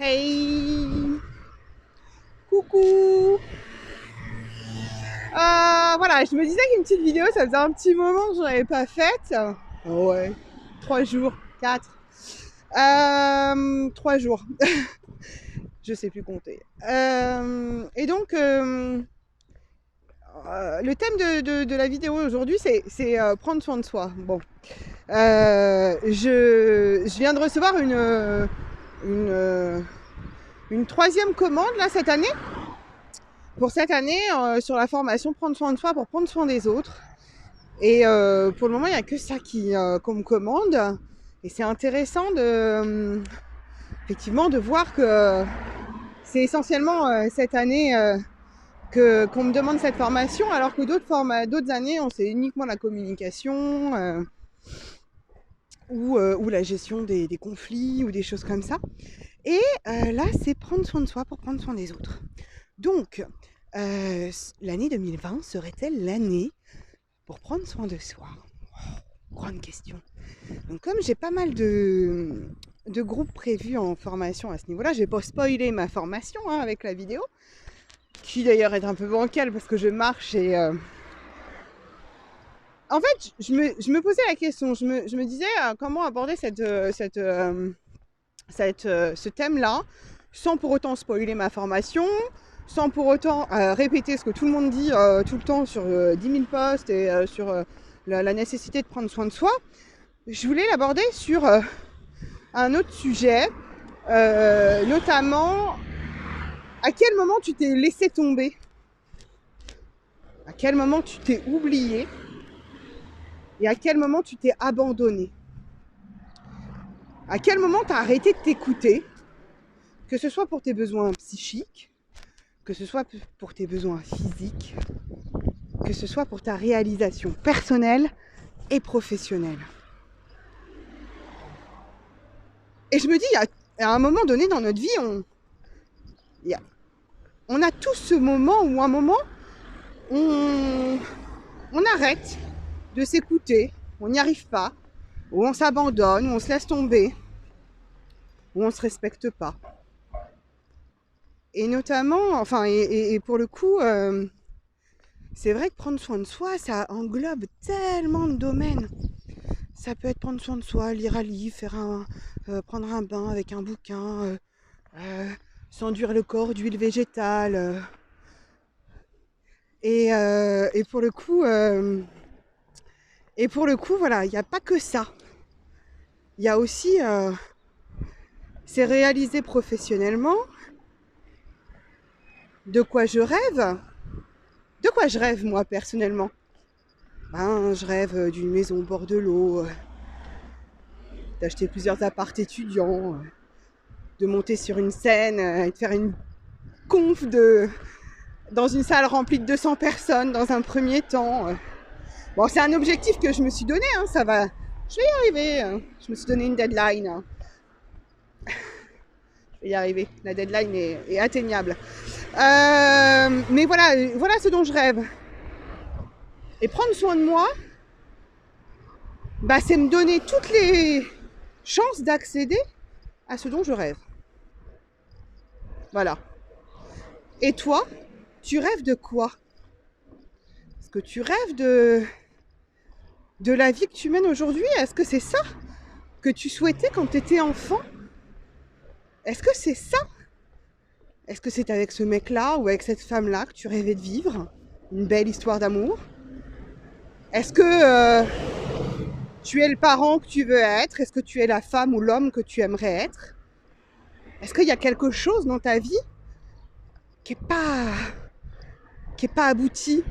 Hey, coucou. Voilà, je me disais qu'une petite vidéo, ça faisait un petit moment que je n'avais pas faite. Ouais, 3 jours, 4. 3 jours, je sais plus compter. Et donc, le thème de la vidéo aujourd'hui, c'est prendre soin de soi. Bon, je viens de recevoir une troisième commande là cette année. Pour cette année, sur la formation prendre soin de soi pour prendre soin des autres. Et pour le moment, il n'y a que ça qu'on me commande. Et c'est intéressant effectivement de voir que c'est essentiellement cette année qu'on me demande cette formation, alors que d'autres années, c'est uniquement la communication ou la gestion des conflits ou des choses comme ça. Et là, c'est prendre soin de soi pour prendre soin des autres. Donc, l'année 2020 serait-elle l'année pour prendre soin de soi? Grande question. Donc, comme j'ai pas mal de groupes prévus en formation à ce niveau-là, je vais pas spoiler ma formation avec la vidéo, qui d'ailleurs est un peu bancale parce que je marche et... En fait, je me posais la question, je me disais comment aborder ce thème-là, sans pour autant spoiler ma formation, sans pour autant répéter ce que tout le monde dit tout le temps sur 10 000 posts et sur la nécessité de prendre soin de soi. Je voulais l'aborder sur un autre sujet, notamment à quel moment tu t'es laissé tomber, à quel moment tu t'es oublié et à quel moment tu t'es abandonné, à quel moment tu as arrêté de t'écouter, que ce soit pour tes besoins psychiques, que ce soit pour tes besoins physiques, que ce soit pour ta réalisation personnelle et professionnelle. Et je me dis, à un moment donné dans notre vie, on a tous ce moment où à un moment, on arrête de s'écouter, on n'y arrive pas, où on s'abandonne, où on se laisse tomber, où on ne se respecte pas. Et notamment, et pour le coup, c'est vrai que prendre soin de soi, ça englobe tellement de domaines. Ça peut être prendre soin de soi, lire un livre, prendre un bain avec un bouquin, s'enduire le corps d'huile végétale. Et pour le coup, voilà, il n'y a pas que ça. Il y a aussi, c'est réaliser professionnellement. De quoi je rêve? De quoi je rêve moi personnellement? Je rêve d'une maison au bord de l'eau, d'acheter plusieurs apparts étudiants, de monter sur une scène et de faire une conf dans une salle remplie de 200 personnes dans un premier temps. Bon, c'est un objectif que je me suis donné, ça va, je vais y arriver. Je me suis donné une deadline. Je vais y arriver, la deadline est atteignable. Mais voilà ce dont je rêve. Et prendre soin de moi, c'est me donner toutes les chances d'accéder à ce dont je rêve. Voilà. Et toi, tu rêves de quoi? Est-ce que tu rêves de la vie que tu mènes aujourd'hui? Est-ce que c'est ça que tu souhaitais quand tu étais enfant? Est-ce que c'est ça? Est-ce que c'est avec ce mec-là ou avec cette femme-là que tu rêvais de vivre une belle histoire d'amour? Est-ce que tu es le parent que tu veux être? Est-ce que tu es la femme ou l'homme que tu aimerais être? Est-ce qu'il y a quelque chose dans ta vie qui est pas abouti?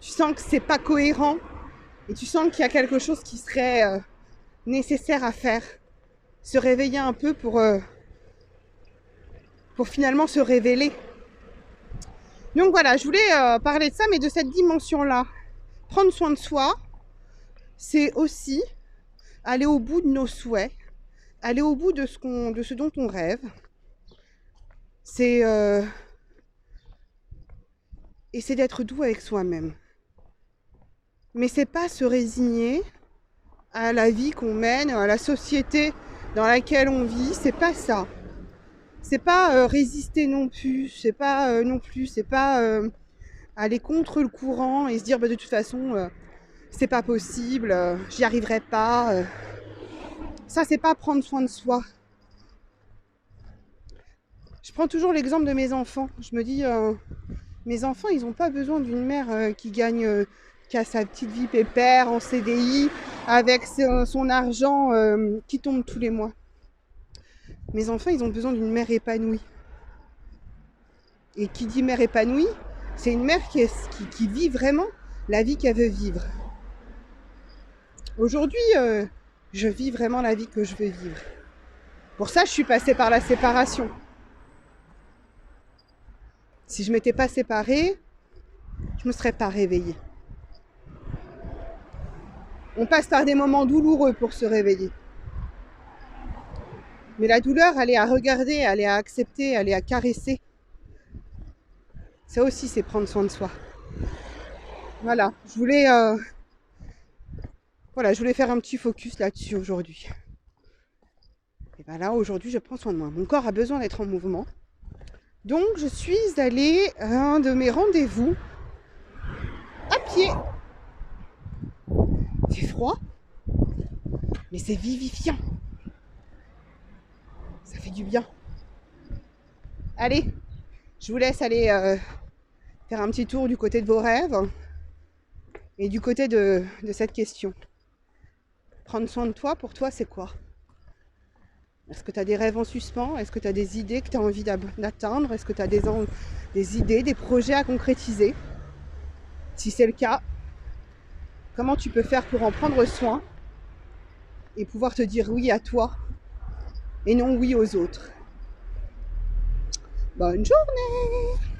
Tu sens que c'est pas cohérent et tu sens qu'il y a quelque chose qui serait nécessaire à faire. Se réveiller un peu pour finalement se révéler. Donc voilà, je voulais parler de ça, mais de cette dimension-là. Prendre soin de soi, c'est aussi aller au bout de nos souhaits, aller au bout de ce dont on rêve. C'est d'être doux avec soi-même. Mais c'est pas se résigner à la vie qu'on mène, à la société dans laquelle on vit, c'est pas ça. C'est pas résister non plus, c'est pas aller contre le courant et se dire bah, de toute façon c'est pas possible, j'y arriverai pas. Ça c'est pas prendre soin de soi. Je prends toujours l'exemple de mes enfants. Je me dis mes enfants ils n'ont pas besoin d'une mère qui gagne, qui a sa petite vie pépère en CDI avec son argent qui tombe tous les mois. Mes enfants ils ont besoin d'une mère épanouie. Et qui dit mère épanouie, c'est une mère qui vit vraiment la vie qu'elle veut vivre. Aujourd'hui, je vis vraiment la vie que je veux vivre. Pour ça, je suis passée par la séparation. Si je m'étais pas séparée, je me serais pas réveillée. On passe par des moments douloureux pour se réveiller. Mais la douleur, elle est à regarder, elle est à accepter, elle est à caresser. Ça aussi, c'est prendre soin de soi. Voilà, je voulais faire un petit focus là-dessus aujourd'hui. Et bien là, aujourd'hui, je prends soin de moi. Mon corps a besoin d'être en mouvement. Donc, je suis allée à un de mes rendez-vous à pied. C'est froid, mais c'est vivifiant. Ça fait du bien. Allez, je vous laisse aller faire un petit tour du côté de vos rêves et du côté de cette question. Prendre soin de toi, pour toi, c'est quoi ? Est-ce que tu as des rêves en suspens ? Est-ce que tu as des idées que tu as envie d'atteindre ? Est-ce que tu as des idées, des projets à concrétiser ? Si c'est le cas, comment tu peux faire pour en prendre soin et pouvoir te dire oui à toi et non oui aux autres ? Bonne journée !